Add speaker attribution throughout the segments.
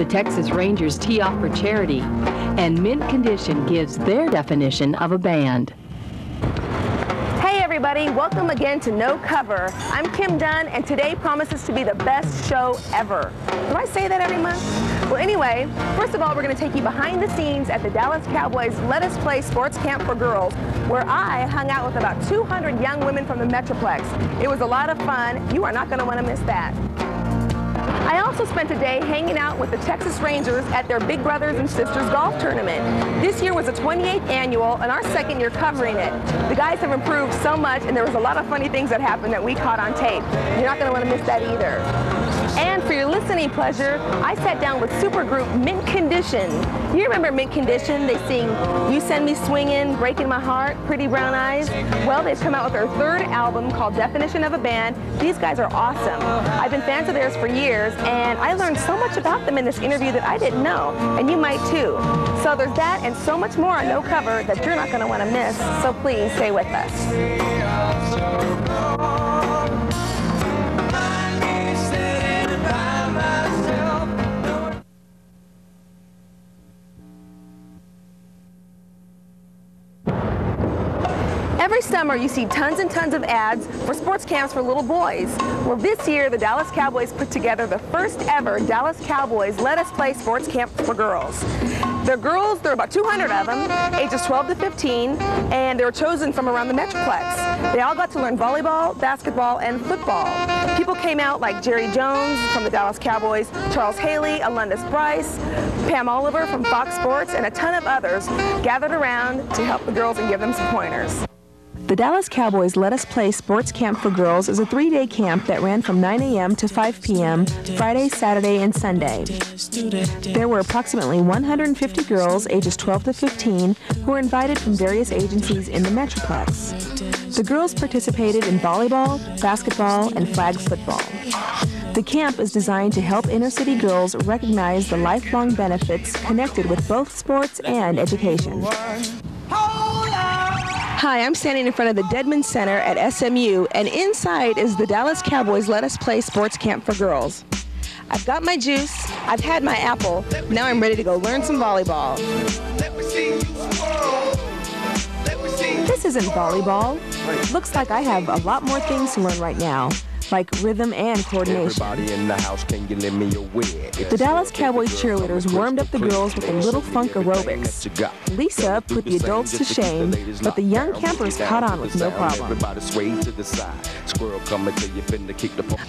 Speaker 1: The Texas Rangers tee off for charity, and Mint Condition gives their definition of a band.
Speaker 2: Hey everybody, welcome again to No Cover. I'm Kim Dunn, and today promises to be the best show ever. Do I say that every month? Well anyway, first of all, we're going to take you behind the scenes at the Dallas Cowboys Let Us Play Sports Camp for Girls, where I hung out with about 200 young women from the Metroplex. It was a lot of fun. You are not going to want to miss that. I also spent a day hanging out with the Texas Rangers at their Big Brothers and Sisters golf tournament. This year was the 28th annual and our second year covering it. The guys have improved so much, and there was a lot of funny things that happened that we caught on tape. You're not going to want to miss that either. And for your listening pleasure, I sat down with supergroup Mint Condition. You remember Mint Condition? They sing You Send Me Swingin', Breaking My Heart, Pretty Brown Eyes. Well, they've come out with their third album called Definition of a Band. These guys are awesome. I've been fans of theirs for years, and I learned so much about them in this interview that I didn't know, and you might too. So there's that and so much more on No Cover that you're not going to want to miss, so please stay with us. Every summer you see tons and tons of ads for sports camps for little boys. Well, this year the Dallas Cowboys put together the first ever Dallas Cowboys Let Us Play Sports Camp for Girls. They're girls, there are about 200 of them, ages 12 to 15, and they were chosen from around the Metroplex. They all got to learn volleyball, basketball, and football. People came out like Jerry Jones from the Dallas Cowboys, Charles Haley, Alundis Bryce, Pam Oliver from Fox Sports, and a ton of others gathered around to help the girls and give them some pointers. The Dallas Cowboys Let Us Play Sports Camp for Girls is a 3-day camp that ran from 9 a.m. to 5 p.m. Friday, Saturday, and Sunday. There were approximately 150 girls ages 12 to 15 who were invited from various agencies in the Metroplex. The girls participated in volleyball, basketball, and flag football. The camp is designed to help inner-city girls recognize the lifelong benefits connected with both sports and education. Hi, I'm standing in front of the Dedman Center at SMU, and inside is the Dallas Cowboys Let Us Play Sports Camp for Girls. I've got my juice, I've had my apple, now I'm ready to go learn some volleyball. This isn't volleyball. Looks like I have a lot more things to learn right now, like rhythm and coordination. The Dallas Cowboys cheerleaders warmed up the girls with a little funk aerobics. Lisa put the adults to shame, but the young campers caught on with no problem.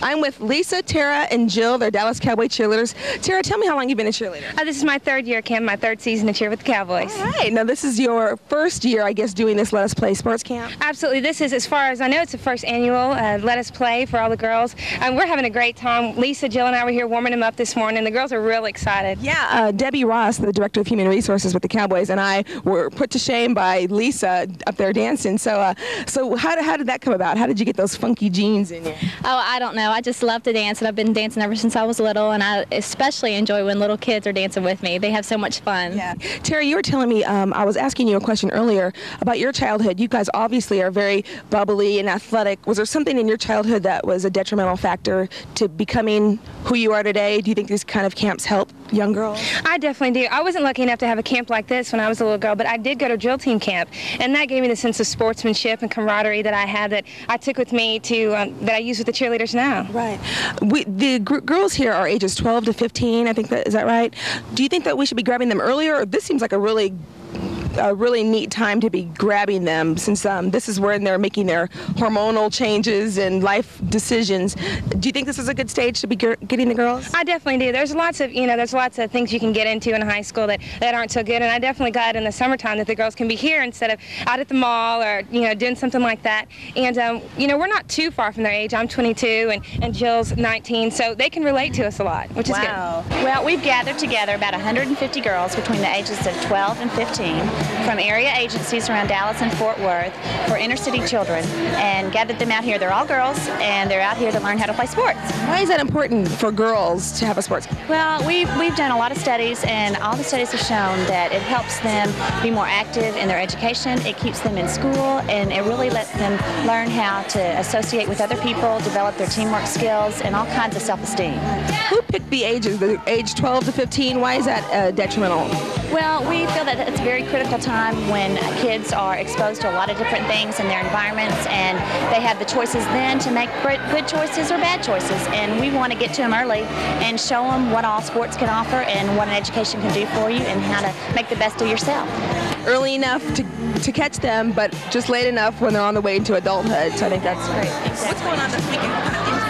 Speaker 2: I'm with Lisa, Tara, and Jill. They're Dallas Cowboy cheerleaders. Tara, tell me how long you've been a cheerleader.
Speaker 3: This is my third year, Kim, my third season to cheer with the Cowboys.
Speaker 2: All right. Now, this is your first year, I guess, doing this Let Us Play sports camp?
Speaker 3: Absolutely. This is, as far as I know, it's the first annual Let Us Play for all the girls. We're having a great time. Lisa, Jill, and I were here warming them up this morning. The girls are real excited.
Speaker 2: Yeah, Debbie Ross, the Director of Human Resources with the Cowboys, and I were put to shame by Lisa up there dancing. So how did that come about? How did you get those funky jeans in you?
Speaker 4: Oh, I don't know. I just love to dance, and I've been dancing ever since I was little, and I especially enjoy when little kids are dancing with me. They have so much fun.
Speaker 2: Yeah. Terry, you were telling me, I was asking you a question earlier about your childhood. You guys obviously are very bubbly and athletic. Was there something in your childhood that was a detrimental factor to becoming who you are today? Do you think these kind of camps help young girls?
Speaker 3: I definitely do. I wasn't lucky enough to have a camp like this when I was a little girl, but I did go to drill team camp, and that gave me the sense of sportsmanship and camaraderie that I had that I took with me to that I use with the cheerleaders now.
Speaker 2: Right. The girls here are ages 12 to 15. I think is that right? Do you think that we should be grabbing them earlier? Or this seems like a really neat time to be grabbing them, since this is when they're making their hormonal changes and life decisions. Do you think this is a good stage to be getting the girls?
Speaker 3: I definitely do. There's lots of things you can get into in high school that aren't so good, and I definitely glad in the summertime that the girls can be here instead of out at the mall or doing something like that. And we're not too far from their age. I'm 22 and Jill's 19, so they can relate to us a lot, which is good.
Speaker 5: Well, we've gathered together about 150 girls between the ages of 12 and 15. from area agencies around Dallas and Fort Worth for inner city children and gathered them out here. They're all girls, and they're out here to learn how to play sports.
Speaker 2: Why is that important for girls to have a sports?
Speaker 5: Well, we've done a lot of studies, and all the studies have shown that it helps them be more active in their education. It keeps them in school, and it really lets them learn how to associate with other people, develop their teamwork skills, and all kinds of self-esteem.
Speaker 2: Who picked the ages, the age 12 to 15? Why is that detrimental?
Speaker 5: Well, we feel that it's a very critical time when kids are exposed to a lot of different things in their environments, and they have the choices then to make good choices or bad choices. And we want to get to them early and show them what all sports can offer and what an education can do for you and how to make the best of yourself.
Speaker 2: Early enough to catch them, but just late enough when they're on the way into adulthood. So I think that's great.
Speaker 5: Exactly.
Speaker 2: What's going on this weekend?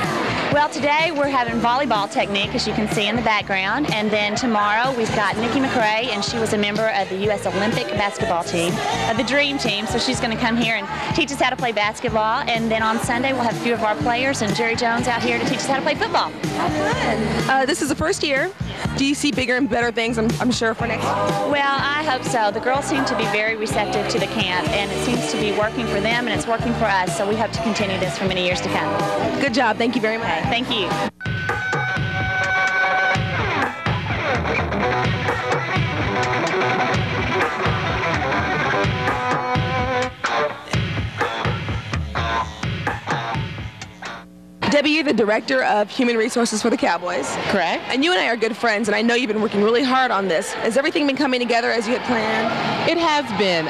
Speaker 5: Well, today we're having volleyball technique, as you can see in the background, and then tomorrow we've got Nikki McRae, and she was a member of the U.S. Olympic basketball team, the Dream Team, so she's going to come here and teach us how to play basketball, and then on Sunday we'll have a few of our players and Jerry Jones out here to teach us how to play football.
Speaker 2: This is the first year. Do you see bigger and better things, I'm sure, for next year?
Speaker 5: Well, I hope so. The girls seem to be very receptive to the camp, and it seems to be working for them, and it's working for us, so we hope to continue this for many years to come.
Speaker 2: Good job. Thank you very much.
Speaker 5: Thank you.
Speaker 2: Debbie, you're the Director of Human Resources for the Cowboys.
Speaker 6: Correct.
Speaker 2: And you and I are good friends, and I know you've been working really hard on this. Has everything been coming together as you had planned?
Speaker 6: It has been.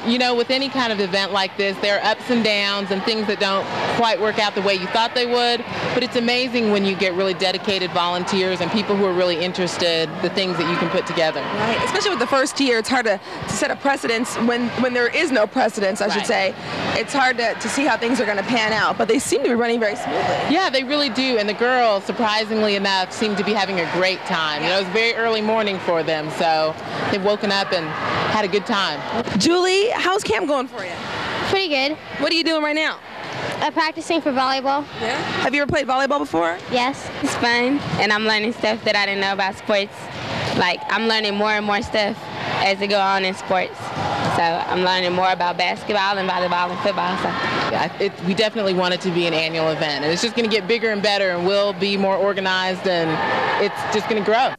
Speaker 6: You know, with any kind of event like this, there are ups and downs and things that don't quite work out the way you thought they would, but it's amazing when you get really dedicated volunteers and people who are really interested, the things that you can put together.
Speaker 2: Right. Especially with the first year, it's hard to set a precedence when there is no precedence, I should say. It's hard to see how things are going to pan out, but they seem to be running very smoothly.
Speaker 6: Yeah, they really do, and the girls, surprisingly enough, seem to be having a great time. You know, it's very early morning for them, so they've woken up and had a good time.
Speaker 2: Julie, how's camp going for you?
Speaker 7: Pretty good.
Speaker 2: What are you doing right now?
Speaker 7: Practicing for volleyball.
Speaker 2: Yeah. Have you ever played volleyball before?
Speaker 7: Yes.
Speaker 8: It's fun, and I'm learning stuff that I didn't know about sports. Like, I'm learning more and more stuff as I go on in sports. So I'm learning more about basketball and volleyball and football. So.
Speaker 6: Yeah, we definitely want it to be an annual event, and it's just going to get bigger and better, and we'll be more organized, and it's just going to grow.